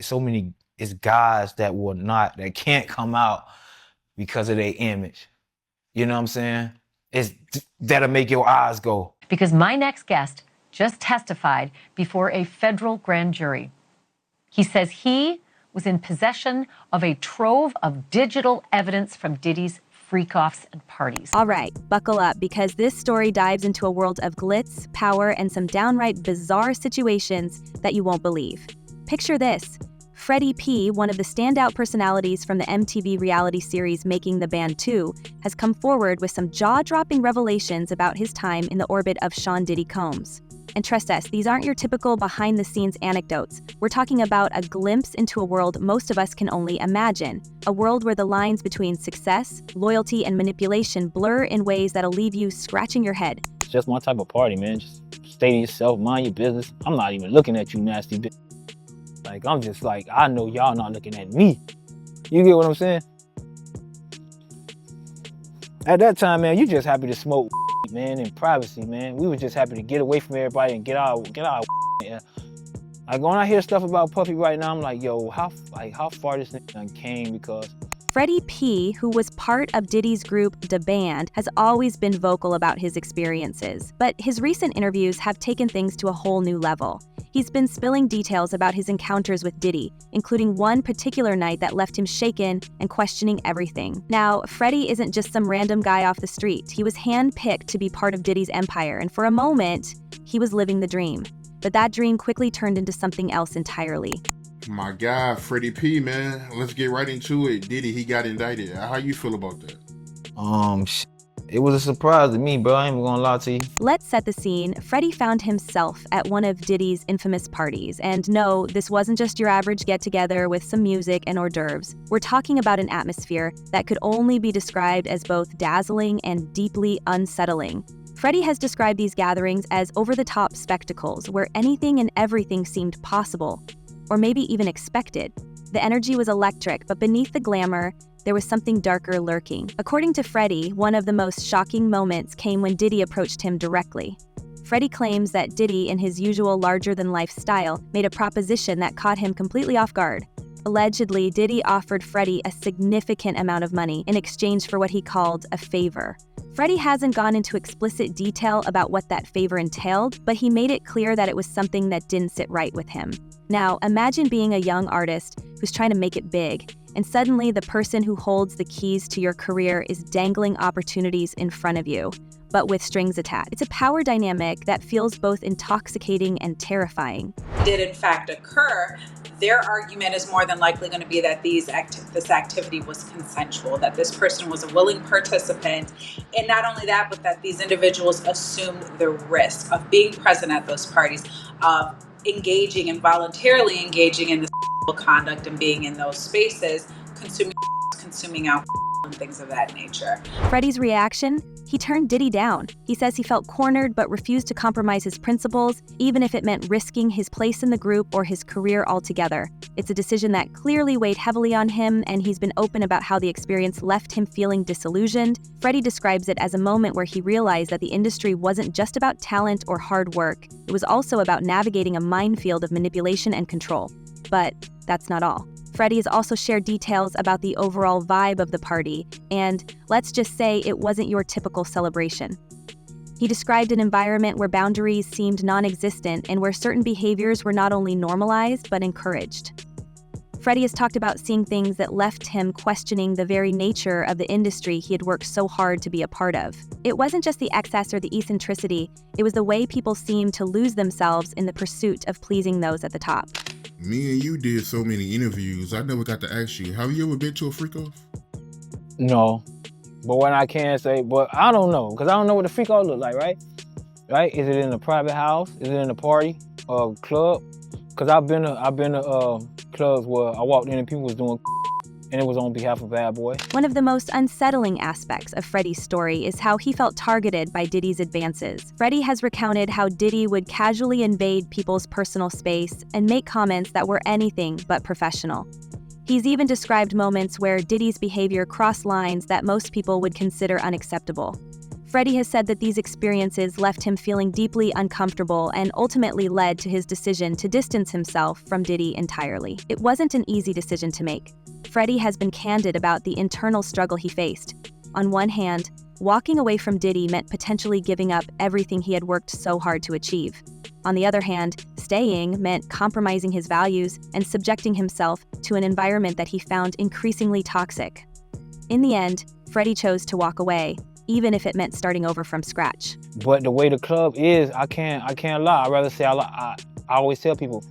So many, it's guys that that can't come out because of their image. You know what I'm saying? That'll make your eyes go. Because my next guest just testified before a federal grand jury. He says he was in possession of a trove of digital evidence from Diddy's freak-offs and parties. All right, buckle up, because this story dives into a world of glitz, power, and some downright bizarre situations that you won't believe. Picture this. Freddy P, one of the standout personalities from the MTV reality series Making the Band 2, has come forward with some jaw-dropping revelations about his time in the orbit of Sean Diddy Combs. And trust us, these aren't your typical behind-the-scenes anecdotes. We're talking about a glimpse into a world most of us can only imagine. A world where the lines between success, loyalty, and manipulation blur in ways that'll leave you scratching your head. It's just my type of party, man. Just stay to yourself, mind your business. I'm not even looking at you, nasty bitch. Like, I'm just like, I know y'all not looking at me. You get what I'm saying? At that time, man, you just happy to smoke, man, in privacy, man. We were just happy to get away from everybody and get our yeah. Like, when I hear stuff about Puffy right now, I'm like, yo, how far this nigga done came, because Freddy P, who was part of Diddy's group Da Band, has always been vocal about his experiences, but his recent interviews have taken things to a whole new level. He's been spilling details about his encounters with Diddy, including one particular night that left him shaken and questioning everything. Now, Freddy isn't just some random guy off the street. He was handpicked to be part of Diddy's empire, and for a moment, he was living the dream. But that dream quickly turned into something else entirely. My guy, Freddy P, man. Let's get right into it. Diddy, he got indicted. How you feel about that? It was a surprise to me, bro. I ain't even gonna lie to you. Let's set the scene. Freddy found himself at one of Diddy's infamous parties. And no, this wasn't just your average get-together with some music and hors d'oeuvres. We're talking about an atmosphere that could only be described as both dazzling and deeply unsettling. Freddy has described these gatherings as over-the-top spectacles where anything and everything seemed possible, or maybe even expected. The energy was electric, but beneath the glamour, there was something darker lurking. According to Freddy, one of the most shocking moments came when Diddy approached him directly. Freddy claims that Diddy, in his usual larger-than-life style, made a proposition that caught him completely off guard. Allegedly, Diddy offered Freddy a significant amount of money in exchange for what he called a favor. Freddy hasn't gone into explicit detail about what that favor entailed, but he made it clear that it was something that didn't sit right with him. Now, imagine being a young artist who's trying to make it big, and suddenly the person who holds the keys to your career is dangling opportunities in front of you, but with strings attached. It's a power dynamic that feels both intoxicating and terrifying. Did in fact occur, their argument is more than likely going to be that this activity was consensual, that this person was a willing participant, and not only that, but that these individuals assumed the risk of being present at those parties, of engaging and voluntarily engaging in this conduct and being in those spaces, consuming alcohol and things of that nature. Freddy's reaction? He turned Diddy down. He says he felt cornered but refused to compromise his principles, even if it meant risking his place in the group or his career altogether. It's a decision that clearly weighed heavily on him, and he's been open about how the experience left him feeling disillusioned. Freddy describes it as a moment where he realized that the industry wasn't just about talent or hard work. It was also about navigating a minefield of manipulation and control. But that's not all. Freddy has also shared details about the overall vibe of the party, and let's just say it wasn't your typical celebration. He described an environment where boundaries seemed non-existent and where certain behaviors were not only normalized but encouraged. Freddy has talked about seeing things that left him questioning the very nature of the industry he had worked so hard to be a part of. It wasn't just the excess or the eccentricity, it was the way people seemed to lose themselves in the pursuit of pleasing those at the top. Me and you did so many interviews, I never got to ask you, have you ever been to a freak-off? No. But what I can say, but I don't know, because I don't know what the freak-off look like, right? Right? Is it in a private house? Is it in a party or club? Because I've been to clubs where I walked in and people was doing and it was on behalf of Bad Boy. One of the most unsettling aspects of Freddy's story is how he felt targeted by Diddy's advances. Freddy has recounted how Diddy would casually invade people's personal space and make comments that were anything but professional. He's even described moments where Diddy's behavior crossed lines that most people would consider unacceptable. Freddy has said that these experiences left him feeling deeply uncomfortable and ultimately led to his decision to distance himself from Diddy entirely. It wasn't an easy decision to make. Freddy has been candid about the internal struggle he faced. On one hand, walking away from Diddy meant potentially giving up everything he had worked so hard to achieve. On the other hand, staying meant compromising his values and subjecting himself to an environment that he found increasingly toxic. In the end, Freddy chose to walk away, even if it meant starting over from scratch. But the way the club is, I can't lie. I'd rather say I always tell people,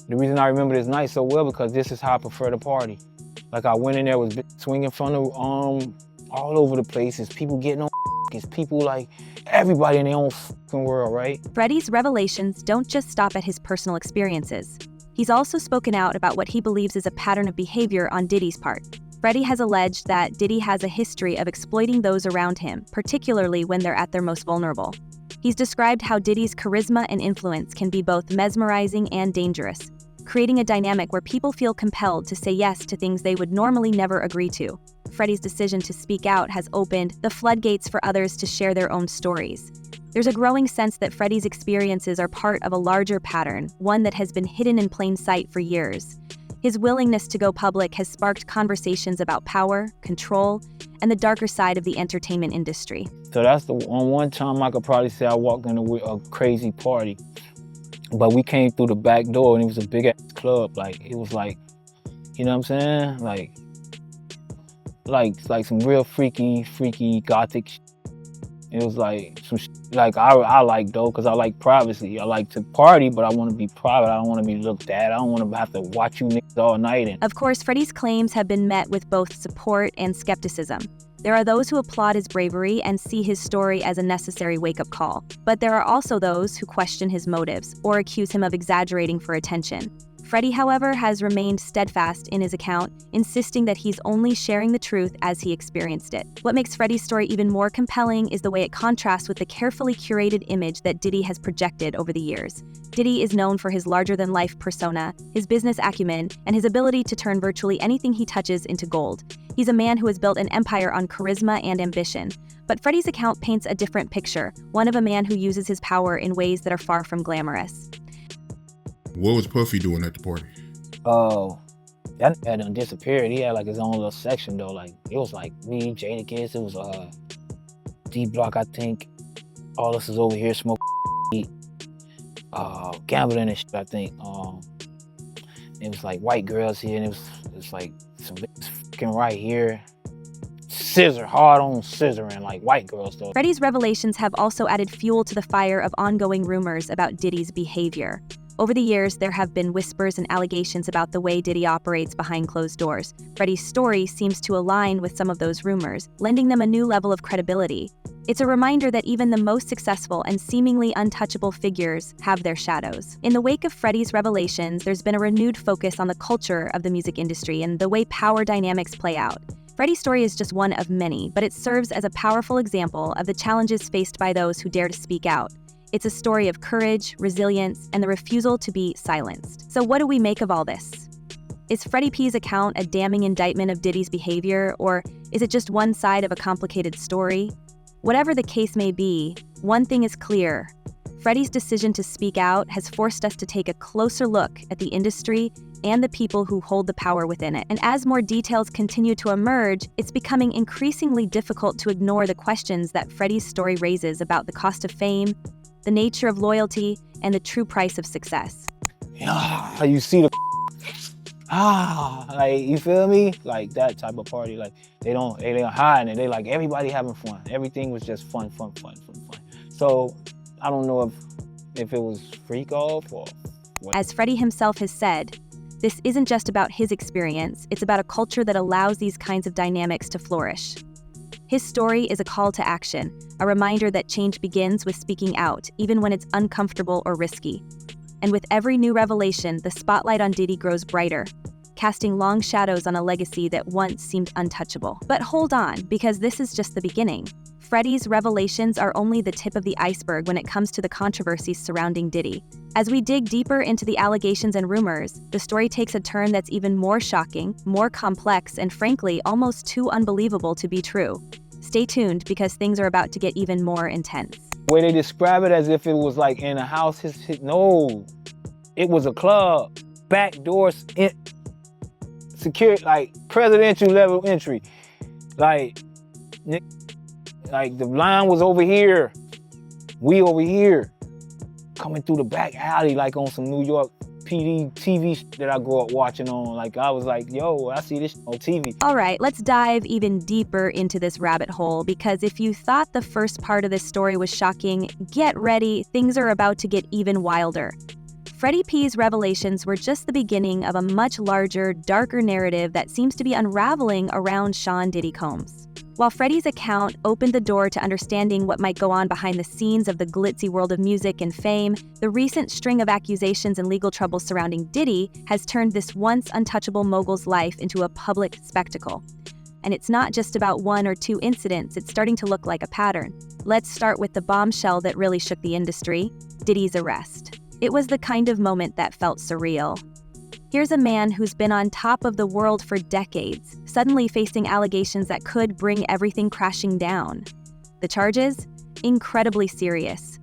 the reason I remember this night so well because this is how I prefer to party. Like I went in there, was swinging from the all over the place. It's people getting on. It's people like everybody in their own fucking world, right? Freddy's revelations don't just stop at his personal experiences. He's also spoken out about what he believes is a pattern of behavior on Diddy's part. Freddy has alleged that Diddy has a history of exploiting those around him, particularly when they're at their most vulnerable. He's described how Diddy's charisma and influence can be both mesmerizing and dangerous, creating a dynamic where people feel compelled to say yes to things they would normally never agree to. Freddy's decision to speak out has opened the floodgates for others to share their own stories. There's a growing sense that Freddy's experiences are part of a larger pattern, one that has been hidden in plain sight for years. His willingness to go public has sparked conversations about power, control, and the darker side of the entertainment industry. So that's the one time I could probably say I walked into a crazy party. But we came through the back door and it was a big ass club. Like, it was like, you know what I'm saying? Like some real freaky gothic shit. It was like some like I like though, because I like privacy. I like to party, but I want to be private. I don't want to be looked at. I don't want to have to watch you niggas all night. Of course, Freddy's claims have been met with both support and skepticism. There are those who applaud his bravery and see his story as a necessary wake-up call. But there are also those who question his motives or accuse him of exaggerating for attention. Freddy, however, has remained steadfast in his account, insisting that he's only sharing the truth as he experienced it. What makes Freddy's story even more compelling is the way it contrasts with the carefully curated image that Diddy has projected over the years. Diddy is known for his larger-than-life persona, his business acumen, and his ability to turn virtually anything he touches into gold. He's a man who has built an empire on charisma and ambition. But Freddy's account paints a different picture, one of a man who uses his power in ways that are far from glamorous. What was Puffy doing at the party? Oh, that had done disappeared. He had like his own little section though. Like it was like me, Jadakiss. It was D Block, I think. All us is over here smoking, gambling and shit. I think. It was like white girls here, and it was like some bitches fucking right here. Hard on scissoring, like white girls though. Freddy's revelations have also added fuel to the fire of ongoing rumors about Diddy's behavior. Over the years, there have been whispers and allegations about the way Diddy operates behind closed doors. Freddy's story seems to align with some of those rumors, lending them a new level of credibility. It's a reminder that even the most successful and seemingly untouchable figures have their shadows. In the wake of Freddy's revelations, there's been a renewed focus on the culture of the music industry and the way power dynamics play out. Freddy's story is just one of many, but it serves as a powerful example of the challenges faced by those who dare to speak out. It's a story of courage, resilience, and the refusal to be silenced. So what do we make of all this? Is Freddy P's account a damning indictment of Diddy's behavior, or is it just one side of a complicated story? Whatever the case may be, one thing is clear. Freddy's decision to speak out has forced us to take a closer look at the industry and the people who hold the power within it. And as more details continue to emerge, it's becoming increasingly difficult to ignore the questions that Freddy's story raises about the cost of fame, the nature of loyalty, and the true price of success. Yeah, you see the like, you feel me? Like that type of party, like they don't hide it. They like everybody having fun. Everything was just fun. So I don't know if it was freak off or what. As Freddy himself has said, this isn't just about his experience, it's about a culture that allows these kinds of dynamics to flourish. His story is a call to action, a reminder that change begins with speaking out, even when it's uncomfortable or risky. And with every new revelation, the spotlight on Diddy grows brighter, casting long shadows on a legacy that once seemed untouchable. But hold on, because this is just the beginning. Freddy's revelations are only the tip of the iceberg when it comes to the controversies surrounding Diddy. As we dig deeper into the allegations and rumors, the story takes a turn that's even more shocking, more complex, and frankly, almost too unbelievable to be true. Stay tuned because things are about to get even more intense. The way they describe it as if it was like in a house, no, it was a club, back doors, secure, like presidential level entry. Like the line was over here, we over here, coming through the back alley like on some New York PD TV that I grew up watching on. Like I was like, yo, I see this on TV. All right, let's dive even deeper into this rabbit hole because if you thought the first part of this story was shocking, get ready, things are about to get even wilder. Freddy P's revelations were just the beginning of a much larger, darker narrative that seems to be unraveling around Sean Diddy Combs. While Freddy's account opened the door to understanding what might go on behind the scenes of the glitzy world of music and fame, the recent string of accusations and legal troubles surrounding Diddy has turned this once untouchable mogul's life into a public spectacle. And it's not just about one or two incidents, it's starting to look like a pattern. Let's start with the bombshell that really shook the industry, Diddy's arrest. It was the kind of moment that felt surreal. Here's a man who's been on top of the world for decades, suddenly facing allegations that could bring everything crashing down. The charges? Incredibly serious.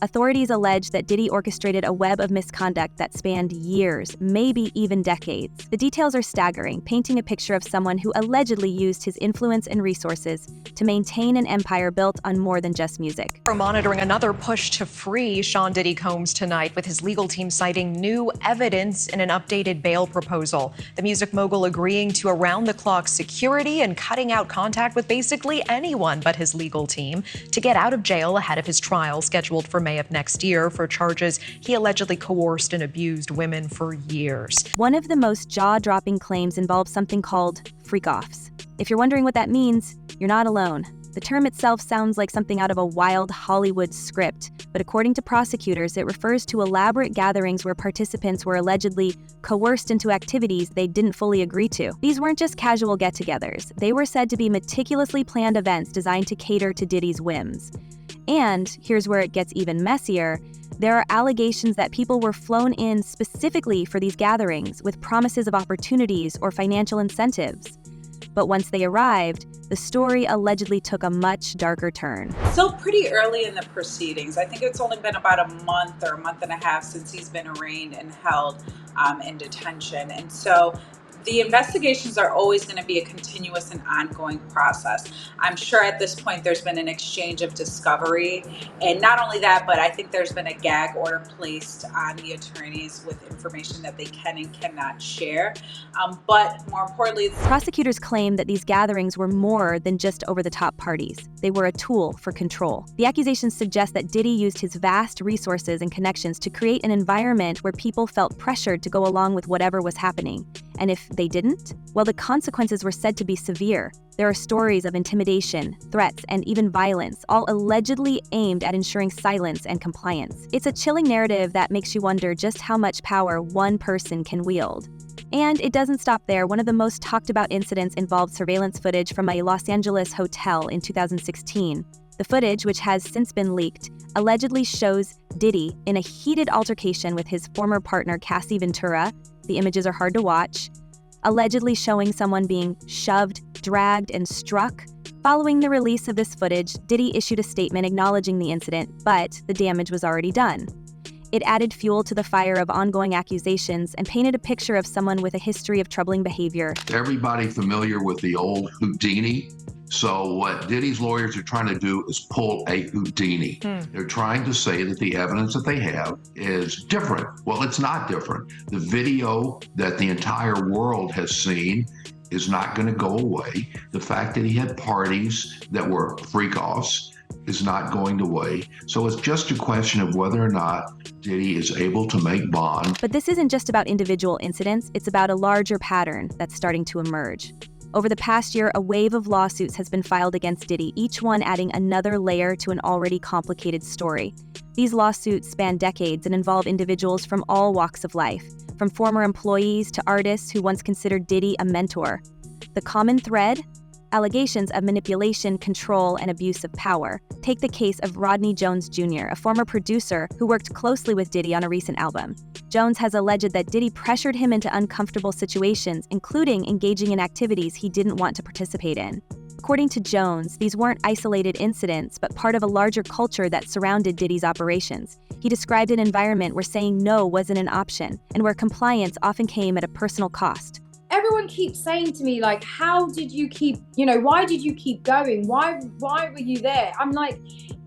Authorities allege that Diddy orchestrated a web of misconduct that spanned years, maybe even decades. The details are staggering, painting a picture of someone who allegedly used his influence and resources to maintain an empire built on more than just music. We're monitoring another push to free Sean Diddy Combs tonight, with his legal team citing new evidence in an updated bail proposal. The music mogul agreeing to around-the-clock security and cutting out contact with basically anyone but his legal team to get out of jail ahead of his trial scheduled for May of next year for charges he allegedly coerced and abused women for years. One of the most jaw-dropping claims involves something called freak-offs. If you're wondering what that means, you're not alone. The term itself sounds like something out of a wild Hollywood script, but according to prosecutors, it refers to elaborate gatherings where participants were allegedly coerced into activities they didn't fully agree to. These weren't just casual get-togethers. They were said to be meticulously planned events designed to cater to Diddy's whims. And here's where it gets even messier. There are allegations that people were flown in specifically for these gatherings with promises of opportunities or financial incentives. But once they arrived, the story allegedly took a much darker turn. Still pretty early in the proceedings. I think it's only been about a month or a month and a half since he's been arraigned and held in detention. And so the investigations are always going to be a continuous and ongoing process. I'm sure at this point there's been an exchange of discovery. And not only that, but I think there's been a gag order placed on the attorneys with information that they can and cannot share. But more importantly, prosecutors claim that these gatherings were more than just over-the-top parties. They were a tool for control. The accusations suggest that Diddy used his vast resources and connections to create an environment where people felt pressured to go along with whatever was happening. And if they didn't, well, the consequences were said to be severe. There are stories of intimidation, threats, and even violence, all allegedly aimed at ensuring silence and compliance. It's a chilling narrative that makes you wonder just how much power one person can wield. And it doesn't stop there. One of the most talked about incidents involved surveillance footage from a Los Angeles hotel in 2016. The footage, which has since been leaked, allegedly shows Diddy in a heated altercation with his former partner Cassie Ventura. The images are hard to watch, allegedly showing someone being shoved, dragged, and struck. Following the release of this footage, Diddy issued a statement acknowledging the incident, but the damage was already done. It added fuel to the fire of ongoing accusations and painted a picture of someone with a history of troubling behavior. Everybody familiar with the old Houdini? So what Diddy's lawyers are trying to do is pull a Houdini. They're trying to say that the evidence that they have is different. Well, it's not different. The video that the entire world has seen is not going to go away. The fact that he had parties that were freak-offs is not going away. So it's just a question of whether or not Diddy is able to make bond. But this isn't just about individual incidents, it's about a larger pattern that's starting to emerge. Over the past year, a wave of lawsuits has been filed against Diddy, each one adding another layer to an already complicated story. These lawsuits span decades and involve individuals from all walks of life, from former employees to artists who once considered Diddy a mentor. The common thread? Allegations of manipulation, control, and abuse of power. Take the case of Rodney Jones Jr., a former producer who worked closely with Diddy on a recent album. Jones has alleged that Diddy pressured him into uncomfortable situations, including engaging in activities he didn't want to participate in. According to Jones, these weren't isolated incidents, but part of a larger culture that surrounded Diddy's operations. He described an environment where saying no wasn't an option, and where compliance often came at a personal cost. Everyone keeps saying to me, like, how did you keep, why did you keep going? Why were you there? I'm like,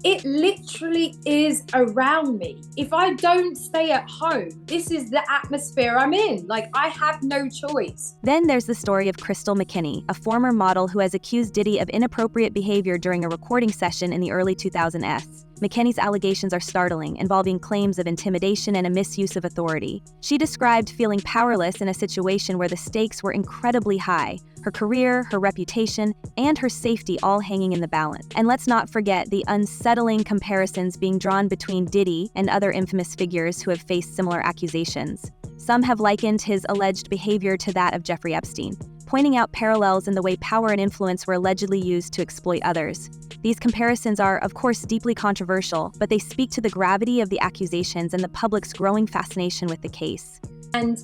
it literally is around me. If I don't stay at home, this is the atmosphere I'm in. Like, I have no choice. Then there's the story of Crystal McKinney, a former model who has accused Diddy of inappropriate behavior during a recording session in the early 2000s. McKinney's allegations are startling, involving claims of intimidation and a misuse of authority. She described feeling powerless in a situation where the stakes were incredibly high, her career, her reputation, and her safety all hanging in the balance. And let's not forget the unsettling comparisons being drawn between Diddy and other infamous figures who have faced similar accusations. Some have likened his alleged behavior to that of Jeffrey Epstein, pointing out parallels in the way power and influence were allegedly used to exploit others. These comparisons are, of course, deeply controversial, but they speak to the gravity of the accusations and the public's growing fascination with the case. And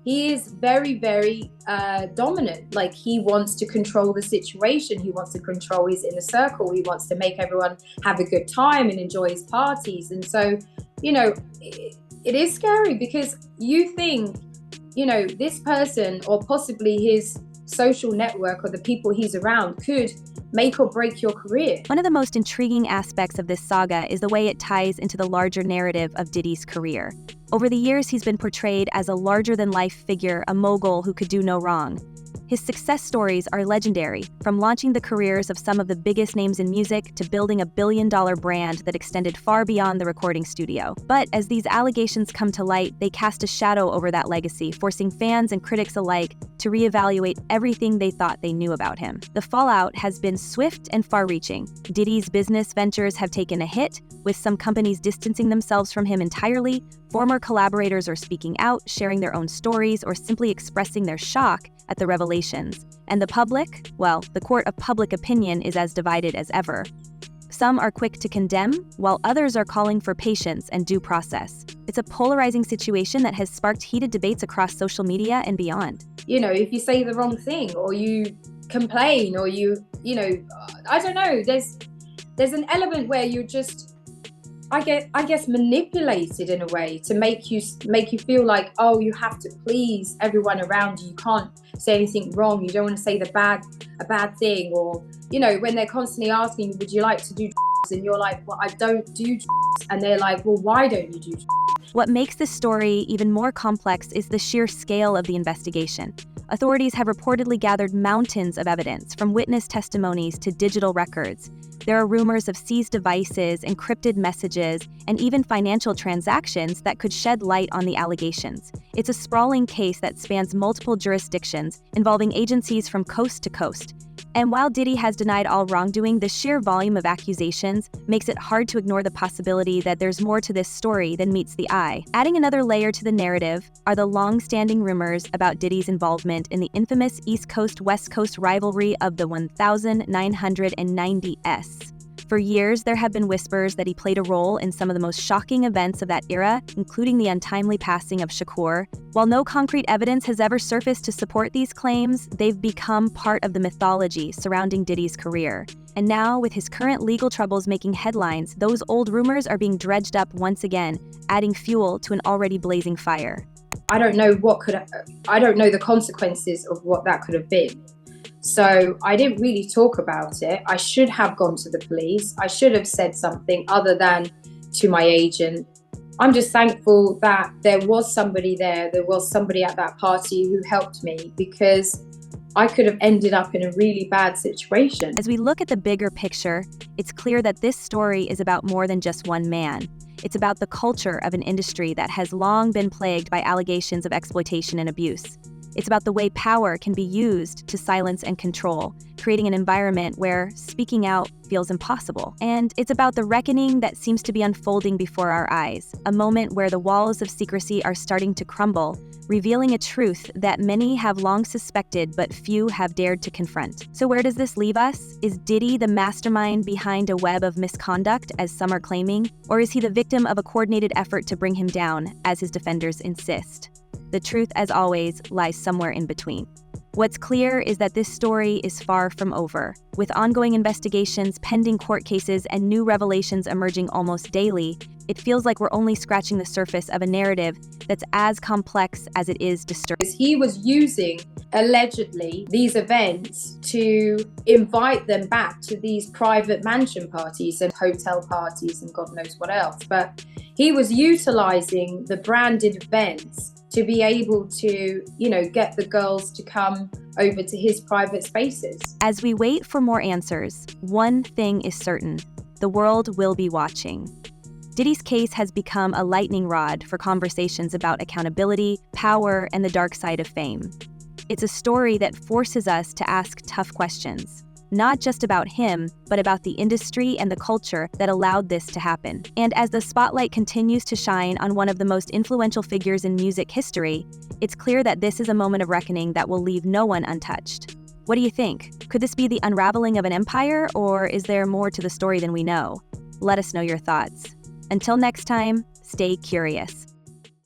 he is very, very dominant. Like, he wants to control the situation. He wants to control his inner circle. He wants to make everyone have a good time and enjoy his parties. And so, it is scary, because you think, this person, or possibly his social network or the people he's around, could make or break your career. One of the most intriguing aspects of this saga is the way it ties into the larger narrative of Diddy's career. Over the years, he's been portrayed as a larger-than-life figure, a mogul who could do no wrong. His success stories are legendary, from launching the careers of some of the biggest names in music to building a billion-dollar brand that extended far beyond the recording studio. But as these allegations come to light, they cast a shadow over that legacy, forcing fans and critics alike to reevaluate everything they thought they knew about him. The fallout has been swift and far-reaching. Diddy's business ventures have taken a hit, with some companies distancing themselves from him entirely. Former collaborators are speaking out, sharing their own stories, or simply expressing their shock at the revelations. And the public? Well, the court of public opinion is as divided as ever. Some are quick to condemn, while others are calling for patience and due process. It's a polarizing situation that has sparked heated debates across social media and beyond. If you say the wrong thing, or you complain, or I don't know, there's an element where you're just, I guess manipulated in a way to make you feel like, oh, you have to please everyone around you. You can't say anything wrong. You don't want to say a bad thing, or when they're constantly asking, would you like to do and you're like, well, I don't do and they're like, well, why don't you do? What makes this story even more complex is the sheer scale of the investigation. Authorities have reportedly gathered mountains of evidence, from witness testimonies to digital records. There are rumors of seized devices, encrypted messages, and even financial transactions that could shed light on the allegations. It's a sprawling case that spans multiple jurisdictions, involving agencies from coast to coast. And while Diddy has denied all wrongdoing, the sheer volume of accusations makes it hard to ignore the possibility that there's more to this story than meets the eye. Adding another layer to the narrative are the long-standing rumors about Diddy's involvement in the infamous East Coast-West Coast rivalry of the 1990s. For years, there have been whispers that he played a role in some of the most shocking events of that era, including the untimely passing of Shakur. While no concrete evidence has ever surfaced to support these claims, they've become part of the mythology surrounding Diddy's career. And now, with his current legal troubles making headlines, those old rumors are being dredged up once again, adding fuel to an already blazing fire. I don't know the consequences of what that could have been. So I didn't really talk about it. I should have gone to the police. I should have said something other than to my agent. I'm just thankful that there was somebody there. There was somebody at that party who helped me, because I could have ended up in a really bad situation. As we look at the bigger picture, it's clear that this story is about more than just one man. It's about the culture of an industry that has long been plagued by allegations of exploitation and abuse. It's about the way power can be used to silence and control, creating an environment where speaking out feels impossible. And it's about the reckoning that seems to be unfolding before our eyes, a moment where the walls of secrecy are starting to crumble, revealing a truth that many have long suspected but few have dared to confront. So where does this leave us? Is Diddy the mastermind behind a web of misconduct, as some are claiming? Or is he the victim of a coordinated effort to bring him down, as his defenders insist? The truth, as always, lies somewhere in between. What's clear is that this story is far from over. With ongoing investigations, pending court cases, and new revelations emerging almost daily, it feels like we're only scratching the surface of a narrative that's as complex as it is disturbing. He was using, allegedly, these events to invite them back to these private mansion parties and hotel parties and God knows what else. But he was utilizing the branded events to be able to, get the girls to come over to his private spaces. As we wait for more answers, one thing is certain: the world will be watching. Diddy's case has become a lightning rod for conversations about accountability, power, and the dark side of fame. It's a story that forces us to ask tough questions, not just about him, but about the industry and the culture that allowed this to happen. And as the spotlight continues to shine on one of the most influential figures in music history, it's clear that this is a moment of reckoning that will leave no one untouched. What do you think? Could this be the unraveling of an empire, or is there more to the story than we know? Let us know your thoughts. Until next time, stay curious.